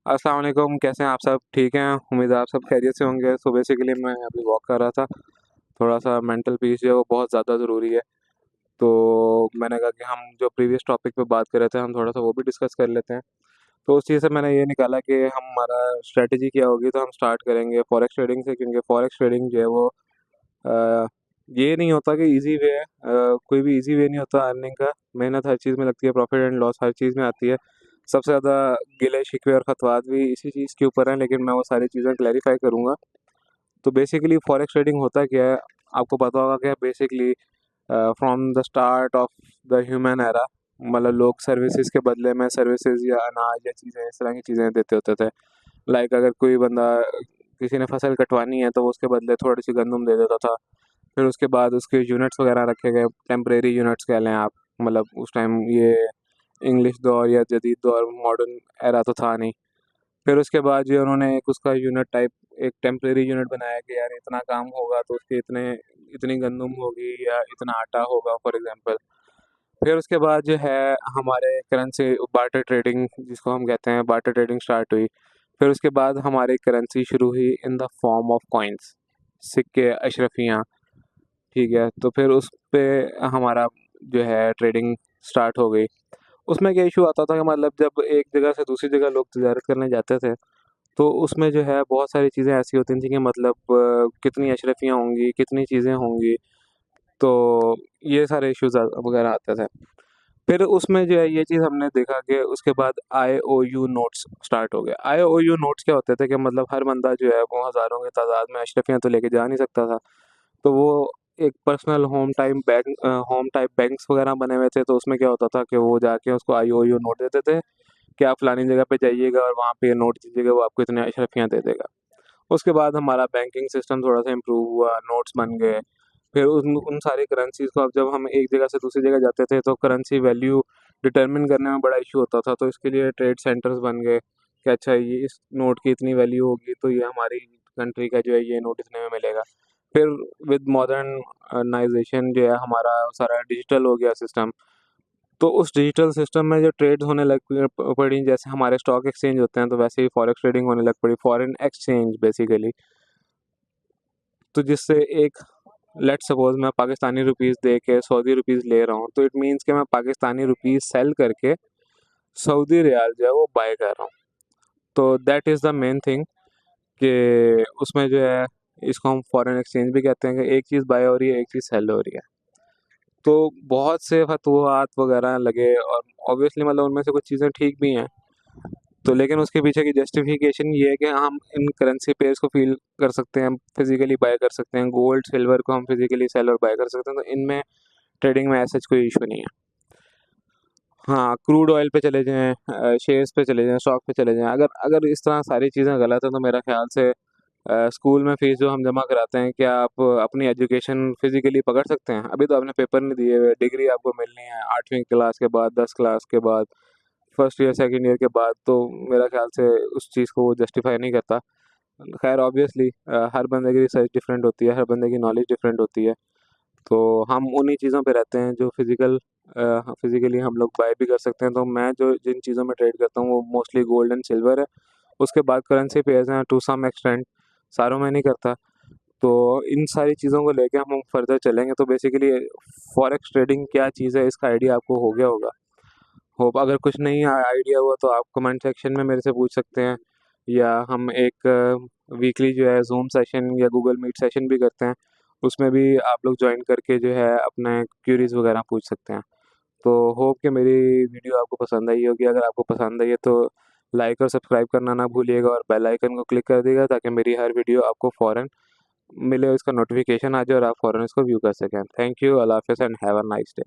अस्सलाम वालेकुम। कैसे हैं आप सब? ठीक हैं? उम्मीद है आप सब खैरियत से होंगे। सो बेसिकली मैं अभी वॉक कर रहा था। थोड़ा सा मेंटल पीस जो है वो बहुत ज़्यादा ज़रूरी है। तो मैंने कहा कि हम जो प्रीवियस टॉपिक पे बात कर रहे थे हम थोड़ा सा वो भी डिस्कस कर लेते हैं। तो उस चीज़ से मैंने ये निकाला कि हमारा स्ट्रेटजी क्या होगी। तो हम स्टार्ट करेंगे फॉरेक्स ट्रेडिंग से, क्योंकि फॉरेक्स ट्रेडिंग जो है वो अ, ये नहीं होता कि इजी वे है। कोई भी इजी वे नहीं होता अर्निंग का। मेहनत हर चीज़ में लगती है, प्रॉफिट एंड लॉस हर चीज़ में आती है। सबसे ज़्यादा गिले शिकवे और खतवात भी इसी चीज़ के ऊपर हैं, लेकिन मैं वो सारी चीज़ें क्लैरिफाई करूँगा। तो बेसिकली फॉरेक्स ट्रेडिंग होता क्या है? आपको पता होगा कि basically from the start of the human era, मतलब लोग सर्विसेज के बदले में सर्विसेज या अनाज या चीज़ें इस तरह की चीज़ें देते होते थे। लाइक अगर कोई बंदा, किसी ने फसल कटवानी है तो वो उसके बदले थोड़ी सी गंदम दे देता था। फिर उसके बाद उसके यूनिट्स वगैरह रखे गए, टेम्परेरी यूनिट्स कह लें आप। मतलब उस टाइम ये इंग्लिश दौर या जदीद दौर, मॉडर्न एरा तो था नहीं। फिर उसके बाद जो उन्होंने एक उसका यूनिट टाइप, एक टेम्परेरी यूनिट बनाया कि यार इतना काम होगा तो उसके इतने, इतनी गंदम होगी या इतना आटा होगा फॉर एग्जांपल। फिर उसके बाद जो है हमारे करेंसी बार्टर ट्रेडिंग, जिसको हम कहते हैं, बार्टर ट्रेडिंग स्टार्ट हुई। फिर उसके बाद हमारी करेंसी शुरू हुई in the form of coins, सिक्के, अशरफियाँ। ठीक है, तो फिर उस पे हमारा जो है ट्रेडिंग स्टार्ट हो गई। उसमें क्या इशू आता था कि मतलब जब एक जगह से दूसरी जगह लोग तजारत करने जाते थे, तो उसमें जो है बहुत सारी चीज़ें ऐसी होती थी कि मतलब कितनी अशरफियाँ होंगी, कितनी चीज़ें होंगी। तो ये सारे इश्यूज़ वगैरह आते थे। फिर उसमें जो है ये चीज़ हमने देखा कि उसके बाद आईओयू नोट्स स्टार्ट हो गए। आईओयू नोट्स क्या होते थे कि मतलब हर बंदा जो है वो हज़ारों की तादाद में अशरफियाँ तो लेके जा नहीं सकता था। तो वो एक पर्सनल होम टाइप बैंक्स वगैरह बने हुए थे। तो उसमें क्या होता था कि वो जाके उसको आईओयू नोट देते थे कि आप फलानी जगह पे जाइएगा और वहाँ पे नोट दीजिएगा, वो आपको इतने अशरफियाँ दे देगा। उसके बाद हमारा बैंकिंग सिस्टम थोड़ा सा इम्प्रूव हुआ, नोट्स बन गए। फिर उन उन सारी करेंसीज़ को, अब जब हम एक जगह से दूसरी जगह जाते थे तो करेंसी वैल्यू डिटरमिन करने में बड़ा इशू होता था। तो इसके लिए ट्रेड सेंटर्स बन गए कि अच्छा ये इस नोट की इतनी वैल्यू होगी तो ये हमारी कंट्री का जो है ये नोट इतने में मिलेगा। फिर विद मॉडर्नाइजेशन जो है हमारा सारा डिजिटल हो गया सिस्टम। तो उस डिजिटल सिस्टम में जो ट्रेड होने लग पड़ी, जैसे हमारे स्टॉक एक्सचेंज होते हैं तो वैसे ही फॉरेक्स ट्रेडिंग होने लग पड़ी, फॉरेन एक्सचेंज बेसिकली। तो जिससे एक, लेट सपोज मैं पाकिस्तानी रुपीज़ दे के सऊदी रुपीज़ ले रहा हूँ, तो इट मीन्स कि मैं पाकिस्तानी रुपीज़ सेल करके सऊदी रियाल जो है वो बाय कर रहा हूँ। तो that is the main thing कि उसमें जो है, इसको हम फॉरेन एक्सचेंज भी कहते हैं कि एक चीज़ बाय हो रही है, एक चीज़ सेल हो रही है। तो बहुत से फतवात वगैरह लगे और ऑब्वियसली मतलब उनमें से कुछ चीज़ें ठीक भी हैं। तो लेकिन उसके पीछे की जस्टिफिकेशन ये है कि हम इन करेंसी पेयर्स को फील कर सकते हैं, फिजिकली बाय कर सकते हैं, गोल्ड सिल्वर को हम फिजिकली सेल और बाय कर सकते हैं। तो इनमें ट्रेडिंग में ऐसा कोई इशू नहीं है। हाँ, क्रूड ऑयल पे चले जाएँ, शेयर्स पे चले जाएँ, स्टॉक पे चले जाएँ, अगर अगर इस तरह सारी चीज़ें गलत हैं तो मेरा ख़्याल से स्कूल में फ़ीस जो हम जमा कराते हैं, क्या आप अपनी एजुकेशन फ़िज़िकली पकड़ सकते हैं? अभी तो आपने पेपर नहीं दिए हुए, डिग्री आपको मिलनी है 8वीं क्लास के बाद, 10 क्लास के बाद, फर्स्ट ईयर, सेकंड ईयर के बाद। तो मेरा ख़्याल से उस चीज़ को वो जस्टिफ़ाई नहीं करता। ख़ैर ऑब्वियसली हर बंदे की रिसर्च डिफरेंट होती है, हर बंदे की नॉलेज डिफरेंट होती है। तो हम उन्हीं चीज़ों पे रहते हैं जो फिज़िकली हम लोग बाय भी कर सकते हैं। तो मैं जो जिन चीज़ों में ट्रेड करता हूँ वो मोस्टली गोल्ड एंड सिल्वर है। उसके बाद करेंसी पेयर्स हैं टू सम एक्सटेंट, सारों में नहीं करता। तो इन सारी चीज़ों को लेके हम फर्दर चलेंगे। तो बेसिकली फॉरेक्स ट्रेडिंग क्या चीज़ है इसका आइडिया आपको हो गया होगा। होप अगर कुछ नहीं आइडिया हुआ तो आप कमेंट सेक्शन में मेरे से पूछ सकते हैं, या हम एक वीकली जो है ज़ूम सेशन या गूगल मीट सेशन भी करते हैं। उसमें भी आप लोग जॉइन करके जो है अपने क्यूरीज़ वगैरह पूछ सकते हैं। तो होप कि मेरी वीडियो आपको पसंद आई होगी। अगर आपको पसंद आई है तो लाइक और सब्सक्राइब करना ना भूलिएगा और बेल आइकन को क्लिक कर दीजिएगा ताकि मेरी हर वीडियो आपको फ़ौरन मिले, इसका नोटिफिकेशन आ जाए और आप फ़ौरन इसको व्यू कर सकें। थैंक यू, अल्लाह हाफ़िज़ and have a nice day.